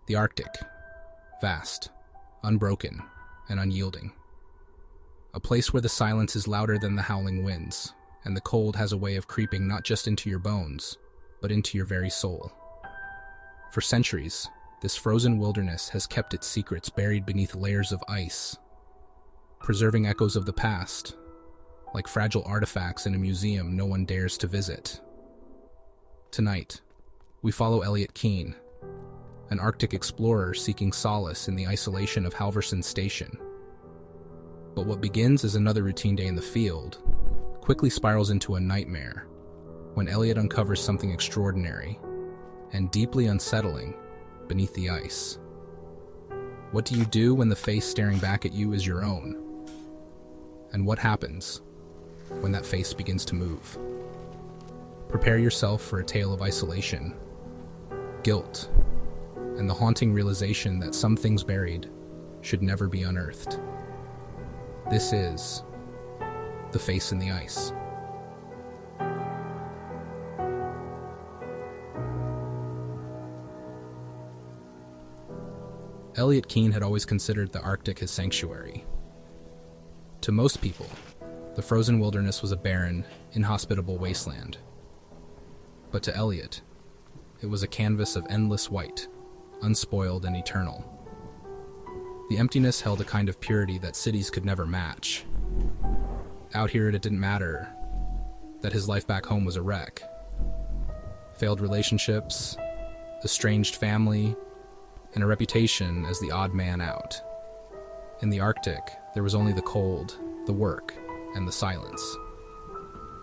The Arctic. Vast, unbroken, and unyielding. A place where the silence is louder than the howling winds, and the cold has a way of creeping not just into your bones, but into your very soul. For centuries, this frozen wilderness has kept its secrets buried beneath layers of ice, preserving echoes of the past, like fragile artifacts in a museum no one dares to visit. Tonight, we follow Elliot Keene, an Arctic explorer seeking solace in the isolation of Halverson Station. But what begins as another routine day in the field quickly spirals into a nightmare when Elliot uncovers something extraordinary and deeply unsettling beneath the ice. What do you do when the face staring back at you is your own? And what happens when that face begins to move? Prepare yourself for a tale of isolation, guilt, and the haunting realization that some things buried should never be unearthed. This is The Face in the Ice. Elliot Keene had always considered the Arctic his sanctuary. To most people, the frozen wilderness was a barren, inhospitable wasteland. But to Elliot, it was a canvas of endless white, unspoiled and eternal. The emptiness held a kind of purity that cities could never match. Out here, it didn't matter that his life back home was a wreck. Failed relationships, estranged family, and a reputation as the odd man out. In the Arctic, there was only the cold, the work, and the silence.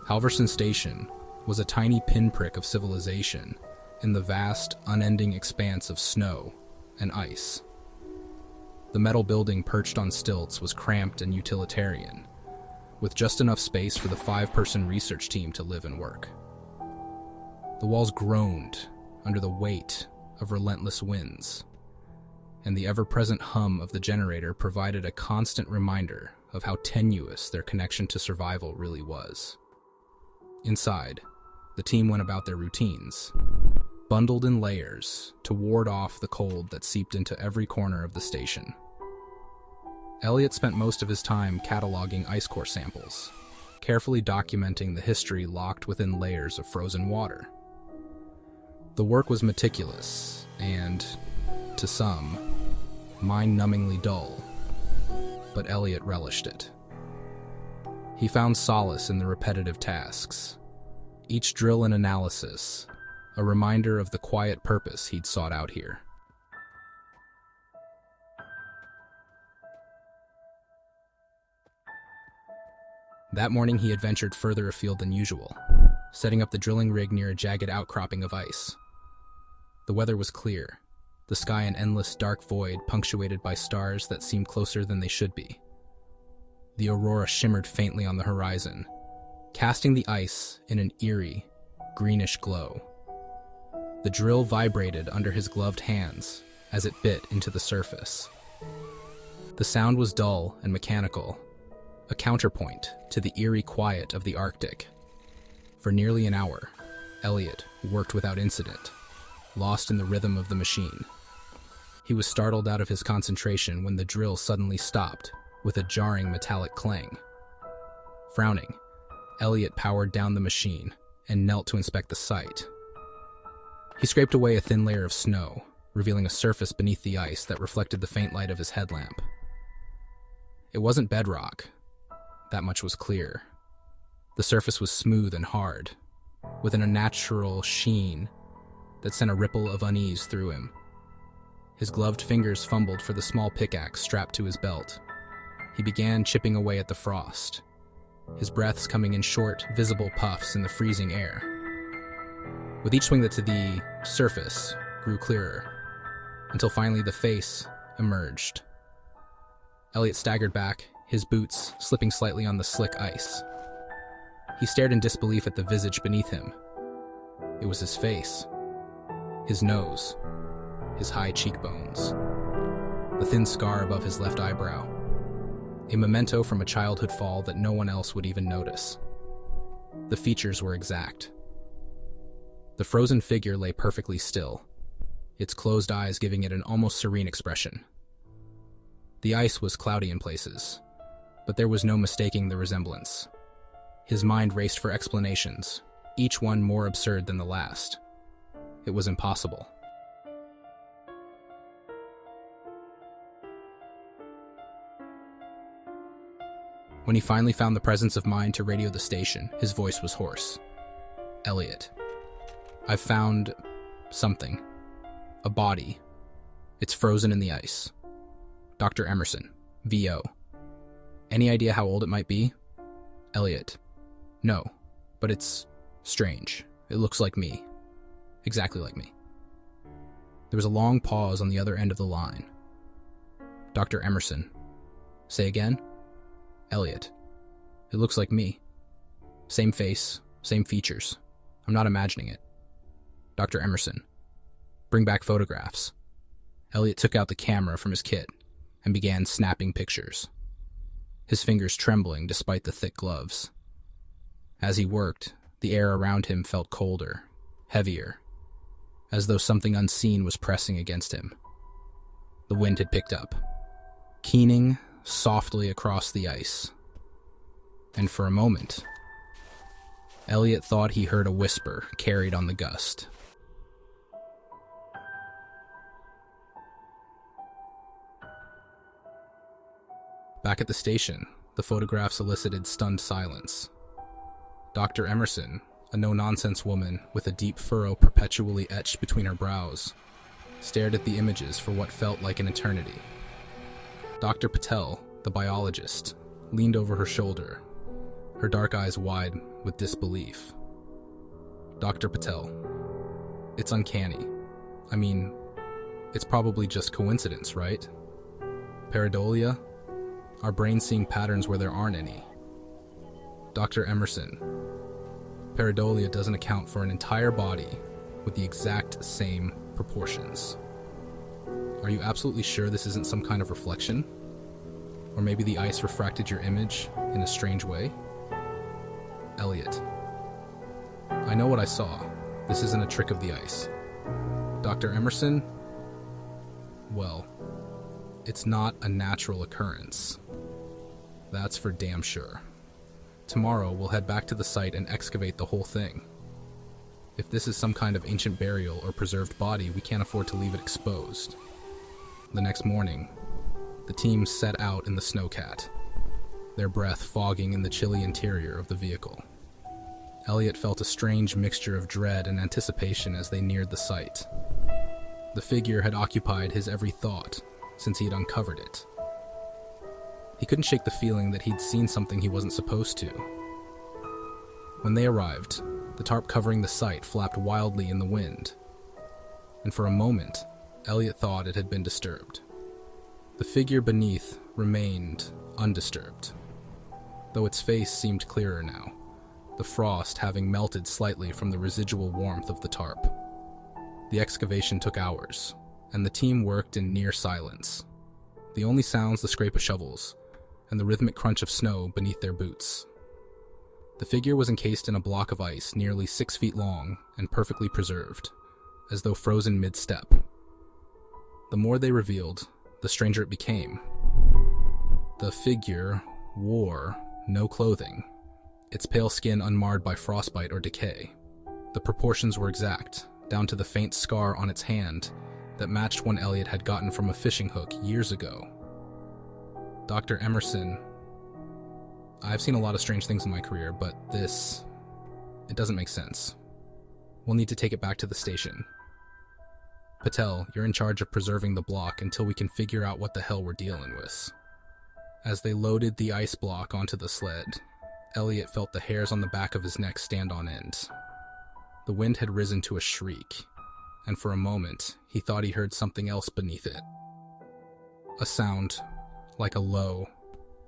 Halverson Station was a tiny pinprick of civilization in the vast, unending expanse of snow and ice. The metal building perched on stilts was cramped and utilitarian, with just enough space for the 5-person research team to live and work. The walls groaned under the weight of relentless winds, and the ever-present hum of the generator provided a constant reminder of how tenuous their connection to survival really was. Inside, the team went about their routines, bundled in layers to ward off the cold that seeped into every corner of the station. Elliot spent most of his time cataloging ice core samples, carefully documenting the history locked within layers of frozen water. The work was meticulous and, to some, mind-numbingly dull, but Elliot relished it. He found solace in the repetitive tasks, each drill and analysis a reminder of the quiet purpose he'd sought out here. That morning he had ventured further afield than usual, setting up the drilling rig near a jagged outcropping of ice. The weather was clear, the sky an endless dark void punctuated by stars that seemed closer than they should be. The aurora shimmered faintly on the horizon, casting the ice in an eerie, greenish glow. The drill vibrated under his gloved hands as it bit into the surface. The sound was dull and mechanical, a counterpoint to the eerie quiet of the Arctic. For nearly an hour, Elliot worked without incident, lost in the rhythm of the machine. He was startled out of his concentration when the drill suddenly stopped with a jarring metallic clang. Frowning, Elliot powered down the machine and knelt to inspect the site. He scraped away a thin layer of snow, revealing a surface beneath the ice that reflected the faint light of his headlamp. It wasn't bedrock, that much was clear. The surface was smooth and hard, with an unnatural sheen that sent a ripple of unease through him. His gloved fingers fumbled for the small pickaxe strapped to his belt. He began chipping away at the frost, his breaths coming in short, visible puffs in the freezing air. With each swing to the surface grew clearer, until finally the face emerged. Elliot staggered back, his boots slipping slightly on the slick ice. He stared in disbelief at the visage beneath him. It was his face, his nose, his high cheekbones, the thin scar above his left eyebrow, a memento from a childhood fall that no one else would even notice. The features were exact. The frozen figure lay perfectly still, its closed eyes giving it an almost serene expression. The ice was cloudy in places, but there was no mistaking the resemblance. His mind raced for explanations, each one more absurd than the last. It was impossible. When he finally found the presence of mind to radio the station, his voice was hoarse. "Elliot, I've found something. A body. It's frozen in the ice. Dr. Emerson, VO. Any idea how old it might be?" "Elliot, no, but it's strange. It looks like me. Exactly like me." There was a long pause on the other end of the line. "Dr. Emerson, say again?" "Elliot, it looks like me. Same face, same features. I'm not imagining it." "Dr. Emerson, bring back photographs." Elliot took out the camera from his kit and began snapping pictures, his fingers trembling despite the thick gloves. As he worked, the air around him felt colder, heavier, as though something unseen was pressing against him. The wind had picked up, keening softly across the ice. And for a moment, Elliot thought he heard a whisper carried on the gust. Back at the station, the photographs elicited stunned silence. Dr. Emerson, a no-nonsense woman with a deep furrow perpetually etched between her brows, stared at the images for what felt like an eternity. Dr. Patel, the biologist, leaned over her shoulder, her dark eyes wide with disbelief. "Dr. Patel, it's uncanny. I mean, it's probably just coincidence, right? Pareidolia? Our brains seeing patterns where there aren't any." "Dr. Emerson, pareidolia doesn't account for an entire body with the exact same proportions. Are you absolutely sure this isn't some kind of reflection? Or maybe the ice refracted your image in a strange way?" "Elliot, I know what I saw. This isn't a trick of the ice." "Dr. Emerson, well, it's not a natural occurrence. That's for damn sure. Tomorrow we'll head back to the site and excavate the whole thing. If this is some kind of ancient burial or preserved body, we can't afford to leave it exposed." The next morning, the team set out in the snowcat, their breath fogging in the chilly interior of the vehicle. Elliot felt a strange mixture of dread and anticipation as they neared the site. The figure had occupied his every thought since he had uncovered it. He couldn't shake the feeling that he'd seen something he wasn't supposed to. When they arrived, the tarp covering the site flapped wildly in the wind, and for a moment, Elliot thought it had been disturbed. The figure beneath remained undisturbed, though its face seemed clearer now, the frost having melted slightly from the residual warmth of the tarp. The excavation took hours, and the team worked in near silence. The only sounds the scrape of shovels, and the rhythmic crunch of snow beneath their boots. The figure was encased in a block of ice nearly 6 feet long and perfectly preserved, as though frozen mid-step. The more they revealed, the stranger it became. The figure wore no clothing, its pale skin unmarred by frostbite or decay. The proportions were exact, down to the faint scar on its hand that matched one Elliot had gotten from a fishing hook years ago. "Dr. Emerson, I've seen a lot of strange things in my career, but it doesn't make sense. We'll need to take it back to the station. Patel, you're in charge of preserving the block until we can figure out what the hell we're dealing with." As they loaded the ice block onto the sled, Elliot felt the hairs on the back of his neck stand on end. The wind had risen to a shriek, and for a moment, he thought he heard something else beneath it. A sound like a low,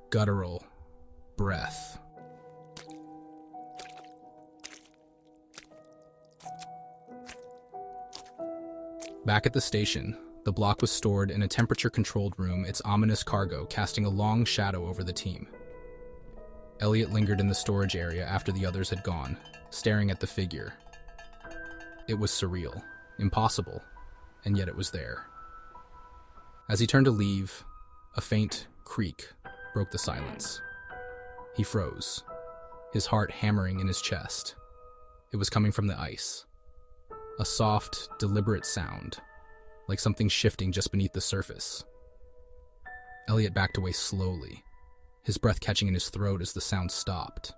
guttural breath. Back at the station, the block was stored in a temperature-controlled room, its ominous cargo casting a long shadow over the team. Elliot lingered in the storage area after the others had gone, staring at the figure. It was surreal, impossible, and yet it was there. As he turned to leave, a faint creak broke the silence. He froze, his heart hammering in his chest. It was coming from the ice. A soft, deliberate sound, like something shifting just beneath the surface. Elliot backed away slowly, his breath catching in his throat as the sound stopped.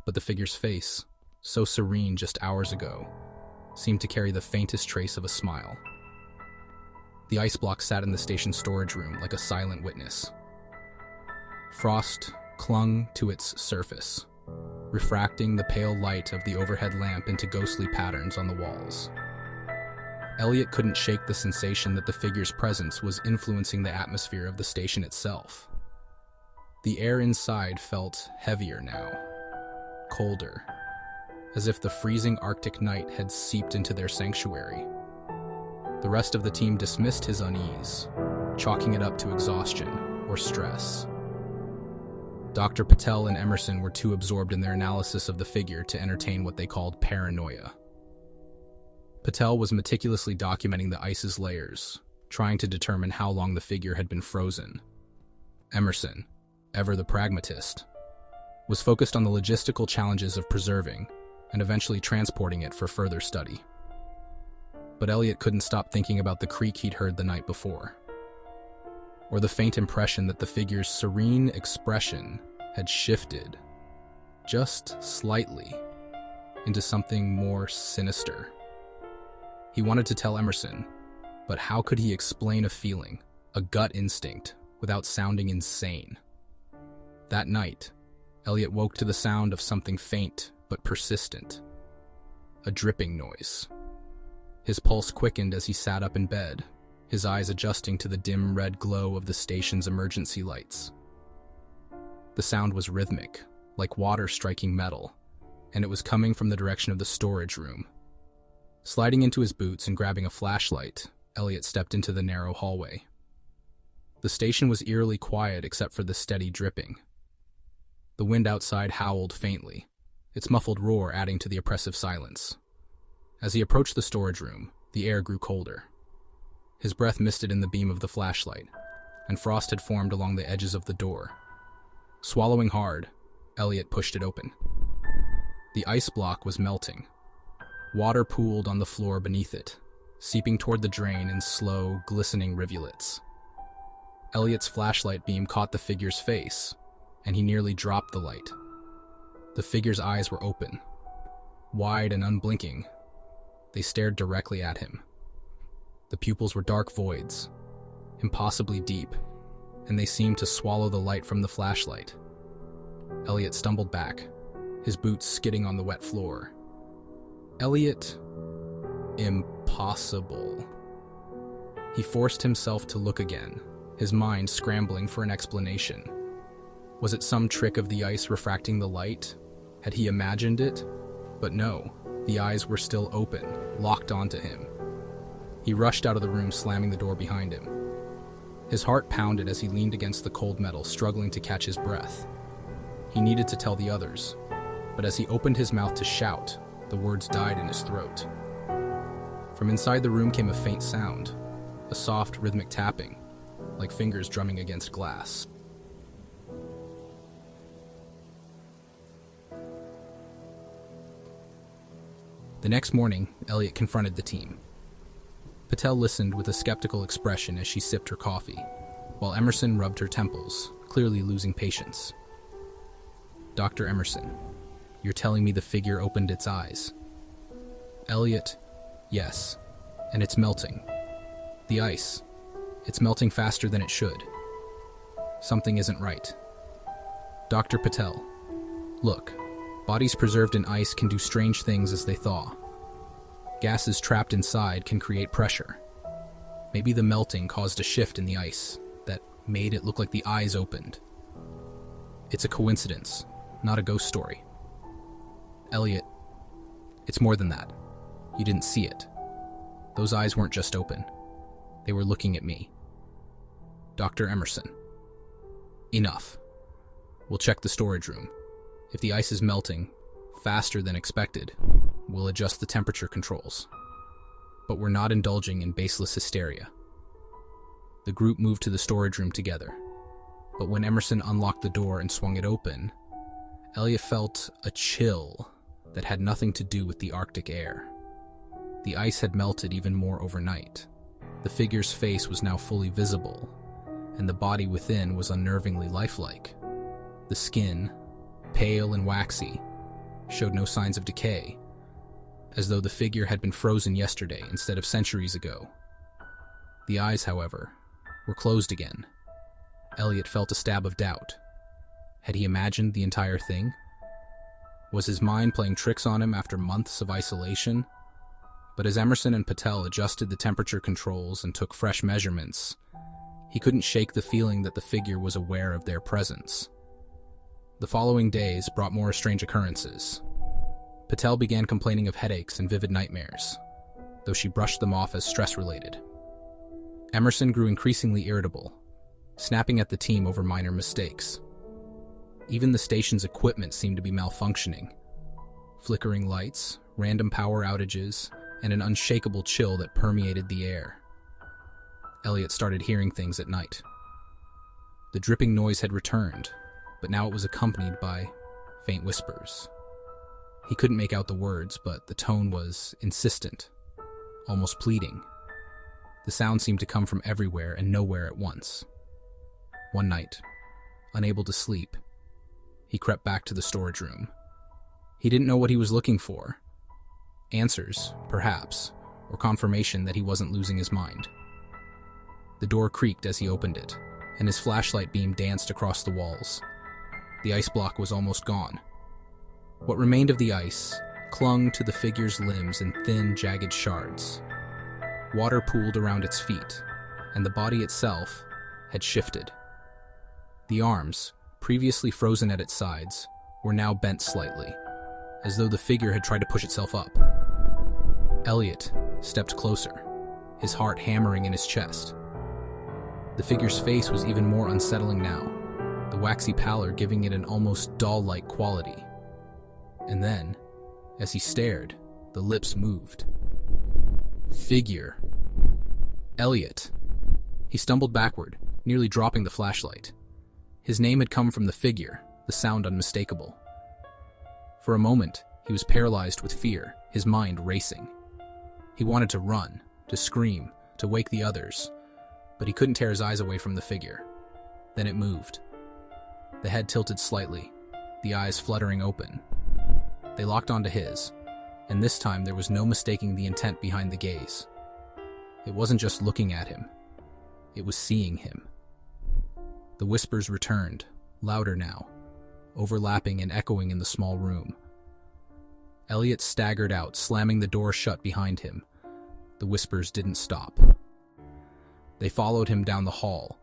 But the figure's face, so serene just hours ago, seemed to carry the faintest trace of a smile. The ice block sat in the station storage room like a silent witness. Frost clung to its surface, refracting the pale light of the overhead lamp into ghostly patterns on the walls. Elliot couldn't shake the sensation that the figure's presence was influencing the atmosphere of the station itself. The air inside felt heavier now, colder, as if the freezing Arctic night had seeped into their sanctuary. The rest of the team dismissed his unease, chalking it up to exhaustion or stress. Dr. Patel and Emerson were too absorbed in their analysis of the figure to entertain what they called paranoia. Patel was meticulously documenting the ice's layers, trying to determine how long the figure had been frozen. Emerson, ever the pragmatist, was focused on the logistical challenges of preserving and eventually transporting it for further study. But Elliot couldn't stop thinking about the creak he'd heard the night before, or the faint impression that the figure's serene expression had shifted, just slightly, into something more sinister. He wanted to tell Emerson, but how could he explain a feeling, a gut instinct, without sounding insane? That night, Elliot woke to the sound of something faint but persistent, a dripping noise. His pulse quickened as he sat up in bed, his eyes adjusting to the dim red glow of the station's emergency lights. The sound was rhythmic, like water striking metal, and it was coming from the direction of the storage room. Sliding into his boots and grabbing a flashlight, Elliot stepped into the narrow hallway. The station was eerily quiet except for the steady dripping. The wind outside howled faintly, its muffled roar adding to the oppressive silence. As he approached the storage room, the air grew colder. His breath misted in the beam of the flashlight, and frost had formed along the edges of the door. Swallowing hard, Elliot pushed it open. The ice block was melting. Water pooled on the floor beneath it, seeping toward the drain in slow, glistening rivulets. Elliot's flashlight beam caught the figure's face, and he nearly dropped the light. The figure's eyes were open, wide and unblinking. They stared directly at him. The pupils were dark voids, impossibly deep, and they seemed to swallow the light from the flashlight. Elliot stumbled back, his boots skidding on the wet floor. Elliot, impossible. He forced himself to look again, his mind scrambling for an explanation. Was it some trick of the ice refracting the light? Had he imagined it? But no, the eyes were still open, locked onto him. He rushed out of the room, slamming the door behind him. His heart pounded as he leaned against the cold metal, struggling to catch his breath. He needed to tell the others, but as he opened his mouth to shout, the words died in his throat. From inside the room came a faint sound, a soft, rhythmic tapping, like fingers drumming against glass. The next morning, Elliot confronted the team. Patel listened with a skeptical expression as she sipped her coffee, while Emerson rubbed her temples, clearly losing patience. Dr. Emerson, you're telling me the figure opened its eyes? Elliot, yes, and it's melting. The ice, it's melting faster than it should. Something isn't right. Dr. Patel, look, bodies preserved in ice can do strange things as they thaw. Gases trapped inside can create pressure. Maybe the melting caused a shift in the ice that made it look like the eyes opened. It's a coincidence, not a ghost story. Elliot, it's more than that. You didn't see it. Those eyes weren't just open. They were looking at me. Dr. Emerson. Enough. We'll check the storage room. If the ice is melting faster than expected, we'll adjust the temperature controls. but were not indulging in baseless hysteria. The group moved to the storage room together, but when Emerson unlocked the door and swung it open, Elliot felt a chill that had nothing to do with the Arctic air. The ice had melted even more overnight. The figure's face was now fully visible, and the body within was unnervingly lifelike. The skin, pale and waxy, showed no signs of decay, as though the figure had been frozen yesterday instead of centuries ago. The eyes, however, were closed again. Elliot felt a stab of doubt. Had he imagined the entire thing? Was his mind playing tricks on him after months of isolation? But as Emerson and Patel adjusted the temperature controls and took fresh measurements, he couldn't shake the feeling that the figure was aware of their presence. The following days brought more strange occurrences. Patel began complaining of headaches and vivid nightmares, though she brushed them off as stress-related. Emerson grew increasingly irritable, snapping at the team over minor mistakes. Even the station's equipment seemed to be malfunctioning. Flickering lights, random power outages, and an unshakable chill that permeated the air. Elliot started hearing things at night. The dripping noise had returned, but now it was accompanied by faint whispers. He couldn't make out the words, but the tone was insistent, almost pleading. The sound seemed to come from everywhere and nowhere at once. One night, unable to sleep, he crept back to the storage room. He didn't know what he was looking for. Answers, perhaps, or confirmation that he wasn't losing his mind. The door creaked as he opened it, and his flashlight beam danced across the walls. The ice block was almost gone. What remained of the ice clung to the figure's limbs in thin, jagged shards. Water pooled around its feet, and the body itself had shifted. The arms, previously frozen at its sides, were now bent slightly, as though the figure had tried to push itself up. Elliot stepped closer, his heart hammering in his chest. The figure's face was even more unsettling now, the waxy pallor giving it an almost doll-like quality. And then, as he stared, the lips moved. Figure. Elliot. He stumbled backward, nearly dropping the flashlight. His name had come from the figure, the sound unmistakable. For a moment, he was paralyzed with fear, his mind racing. He wanted to run, to scream, to wake the others, but he couldn't tear his eyes away from the figure. Then it moved. The head tilted slightly, the eyes fluttering open. They locked onto his, and this time there was no mistaking the intent behind the gaze. It wasn't just looking at him. It was seeing him. The whispers returned, louder now, overlapping and echoing in the small room. Elliot staggered out, slamming the door shut behind him. The whispers didn't stop. They followed him down the hall,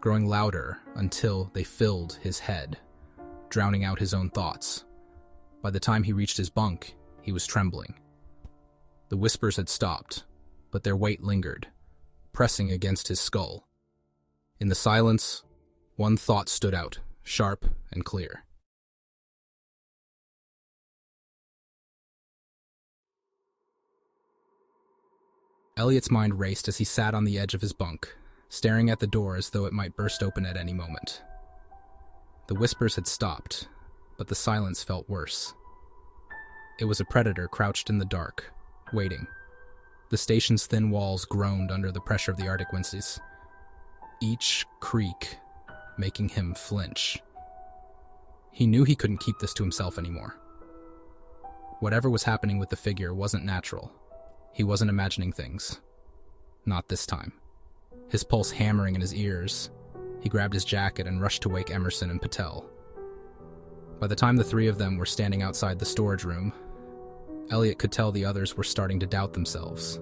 growing louder until they filled his head, drowning out his own thoughts. By the time he reached his bunk, he was trembling. The whispers had stopped, but their weight lingered, pressing against his skull. In the silence, one thought stood out, sharp and clear. Elliot's mind raced as he sat on the edge of his bunk, staring at the door as though it might burst open at any moment. The whispers had stopped, but the silence felt worse. It was a predator crouched in the dark, waiting. The station's thin walls groaned under the pressure of the Arctic winds, each creak making him flinch. He knew he couldn't keep this to himself anymore. Whatever was happening with the figure wasn't natural. He wasn't imagining things. Not this time. His pulse hammering in his ears, he grabbed his jacket and rushed to wake Emerson and Patel. By the time the three of them were standing outside the storage room, Elliot could tell the others were starting to doubt themselves.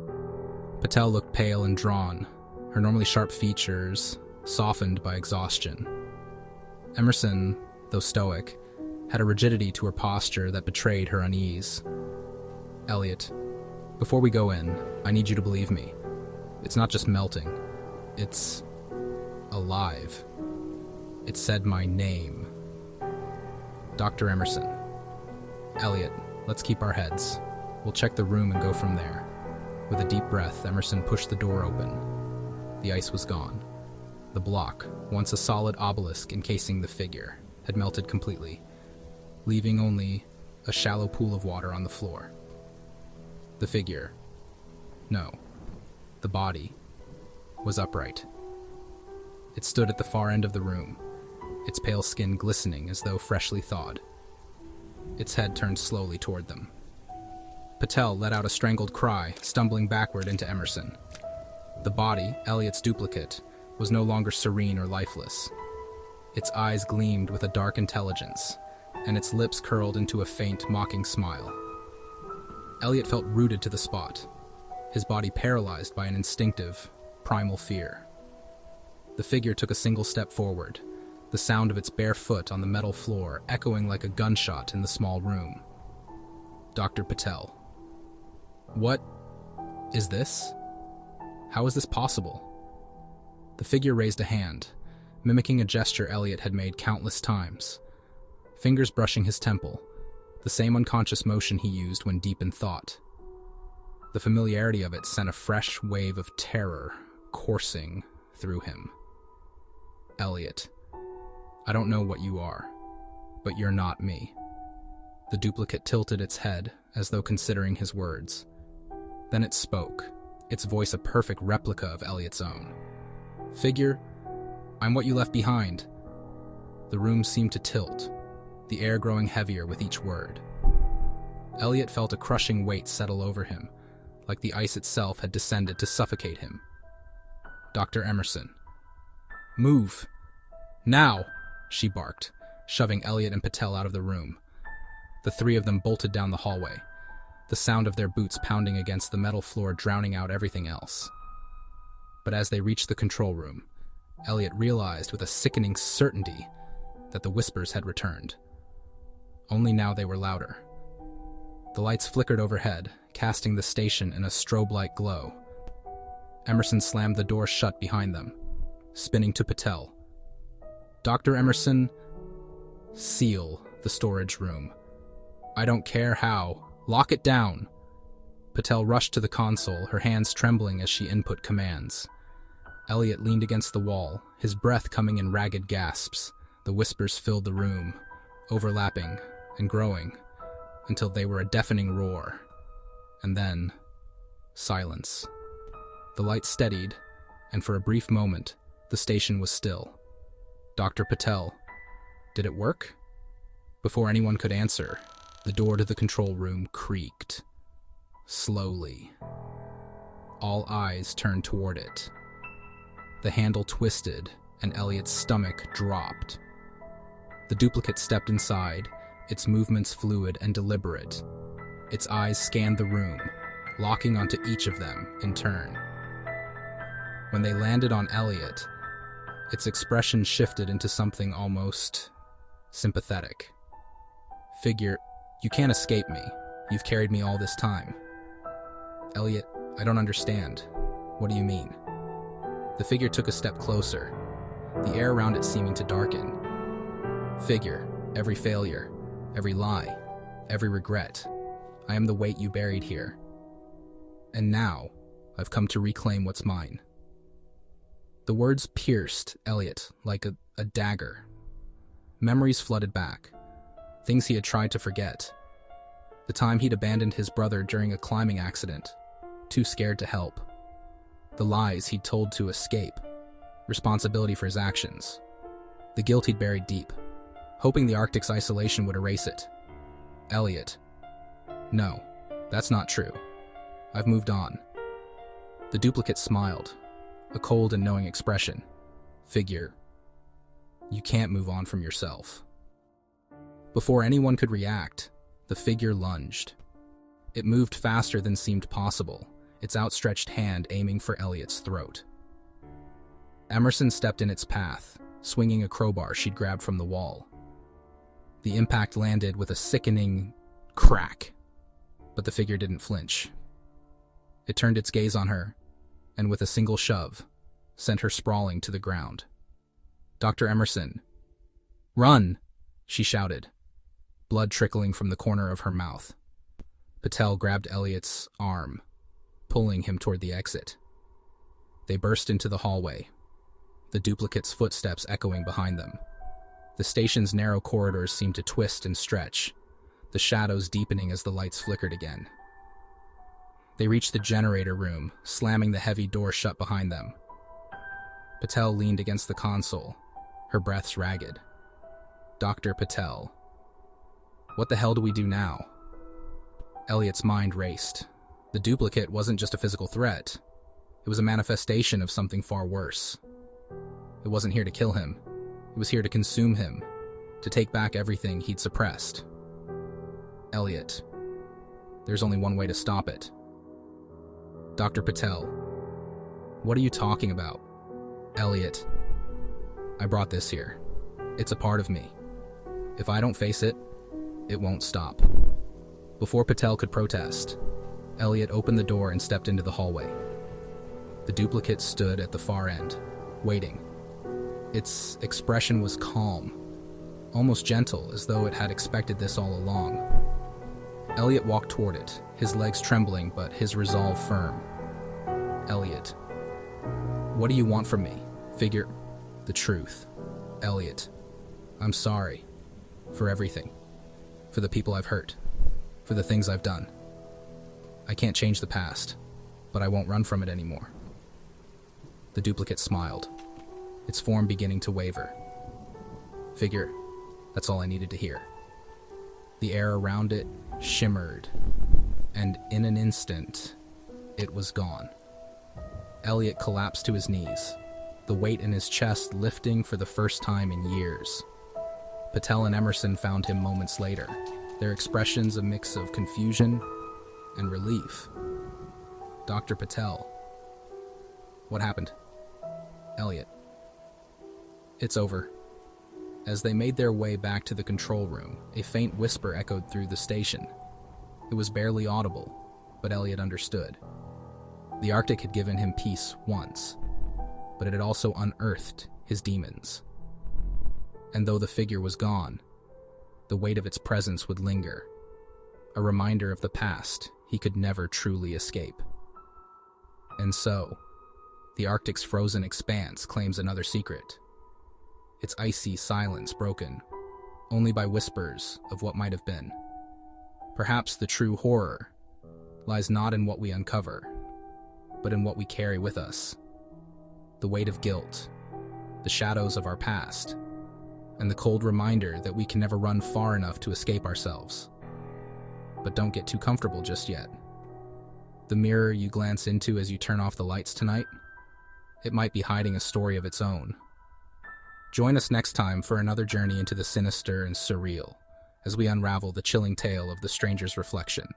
Patel looked pale and drawn, her normally sharp features softened by exhaustion. Emerson, though stoic, had a rigidity to her posture that betrayed her unease. Elliot, before we go in, I need you to believe me. It's not just melting. It's alive. It said my name. Dr. Emerson. Elliot, let's keep our heads. We'll check the room and go from there. With a deep breath, Emerson pushed the door open. The ice was gone. The block, once a solid obelisk encasing the figure, had melted completely, leaving only a shallow pool of water on the floor. The figure, no, the body, was upright. It stood at the far end of the room, its pale skin glistening as though freshly thawed. Its head turned slowly toward them. Patel let out a strangled cry, stumbling backward into Emerson. The body, Elliot's duplicate, was no longer serene or lifeless. Its eyes gleamed with a dark intelligence, and its lips curled into a faint, mocking smile. Elliot felt rooted to the spot, his body paralyzed by an instinctive, primal fear. The figure took a single step forward, the sound of its bare foot on the metal floor echoing like a gunshot in the small room. Dr. Patel. What is this? How is this possible? The figure raised a hand, mimicking a gesture Elliot had made countless times, fingers brushing his temple, the same unconscious motion he used when deep in thought. The familiarity of it sent a fresh wave of terror coursing through him. Elliot, I don't know what you are, but you're not me. The duplicate tilted its head as though considering his words. Then it spoke, its voice a perfect replica of Elliot's own. Figure, I'm what you left behind. The room seemed to tilt, the air growing heavier with each word. Elliot felt a crushing weight settle over him, like the ice itself had descended to suffocate him. Dr. Emerson. Move! Now! She barked, shoving Elliot and Patel out of the room. The three of them bolted down the hallway, the sound of their boots pounding against the metal floor drowning out everything else. But as they reached the control room, Elliot realized with a sickening certainty that the whispers had returned. Only now they were louder. The lights flickered overhead, casting the station in a strobe-like glow. Emerson slammed the door shut behind them, spinning to Patel. Dr. Emerson, seal the storage room. I don't care how. Lock it down. Patel rushed to the console, her hands trembling as she input commands. Elliot leaned against the wall, his breath coming in ragged gasps. The whispers filled the room, overlapping and growing, until they were a deafening roar. And then, silence. The lights steadied, and for a brief moment, the station was still. Dr. Patel, did it work? Before anyone could answer, the door to the control room creaked. Slowly. All eyes turned toward it. The handle twisted, and Elliot's stomach dropped. The duplicate stepped inside, its movements fluid and deliberate. Its eyes scanned the room, locking onto each of them in turn. When they landed on Elliot, its expression shifted into something almost sympathetic. Figure, you can't escape me. You've carried me all this time. Elliot, I don't understand. What do you mean? The figure took a step closer, the air around it seeming to darken. Figure, every failure, every lie, every regret. I am the weight you buried here. And now, I've come to reclaim what's mine. The words pierced Elliot like a dagger. Memories flooded back, things he had tried to forget. The time he'd abandoned his brother during a climbing accident, too scared to help. The lies he'd told to escape, responsibility for his actions. The guilt he'd buried deep, hoping the Arctic's isolation would erase it. Elliot. No, that's not true. I've moved on. The duplicate smiled, a cold and knowing expression. Figure, you can't move on from yourself. Before anyone could react, the figure lunged. It moved faster than seemed possible, its outstretched hand aiming for Elliot's throat. Emerson stepped in its path, swinging a crowbar she'd grabbed from the wall. The impact landed with a sickening crack, but the figure didn't flinch. It turned its gaze on her, and with a single shove, sent her sprawling to the ground. Dr. Emerson, run, she shouted, blood trickling from the corner of her mouth. Patel grabbed Elliot's arm, pulling him toward the exit. They burst into the hallway, the duplicate's footsteps echoing behind them. The station's narrow corridors seemed to twist and stretch, the shadows deepening as the lights flickered again. They reached the generator room, slamming the heavy door shut behind them. Patel leaned against the console, her breaths ragged. Dr. Patel. What the hell do we do now? Elliot's mind raced. The duplicate wasn't just a physical threat. It was a manifestation of something far worse. It wasn't here to kill him. It was here to consume him, to take back everything he'd suppressed. Elliot, there's only one way to stop it. Dr. Patel, what are you talking about? Elliot, I brought this here. It's a part of me. If I don't face it, it won't stop. Before Patel could protest, Elliot opened the door and stepped into the hallway. The duplicate stood at the far end, waiting. Its expression was calm, almost gentle, as though it had expected this all along. Elliot walked toward it, his legs trembling but his resolve firm. Elliot, what do you want from me? Figure the truth. Elliot, I'm sorry for everything, for the people I've hurt, for the things I've done. I can't change the past, but I won't run from it anymore. The duplicate smiled, its form beginning to waver. Figure, that's all I needed to hear. The air around it shimmered, and in an instant, it was gone. Elliot collapsed to his knees, the weight in his chest lifting for the first time in years. Patel and Emerson found him moments later, their expressions a mix of confusion and relief. Dr. Patel. What happened? Elliot. It's over. As they made their way back to the control room, a faint whisper echoed through the station. It was barely audible, but Elliot understood. The Arctic had given him peace once, but it had also unearthed his demons. And though the figure was gone, the weight of its presence would linger, a reminder of the past he could never truly escape. And so, the Arctic's frozen expanse claims another secret, its icy silence broken only by whispers of what might have been. Perhaps the true horror lies not in what we uncover, but in what we carry with us. The weight of guilt, the shadows of our past, and the cold reminder that we can never run far enough to escape ourselves. But don't get too comfortable just yet. The mirror you glance into as you turn off the lights tonight, it might be hiding a story of its own. Join us next time for another journey into the sinister and surreal, as we unravel the chilling tale of the stranger's reflection.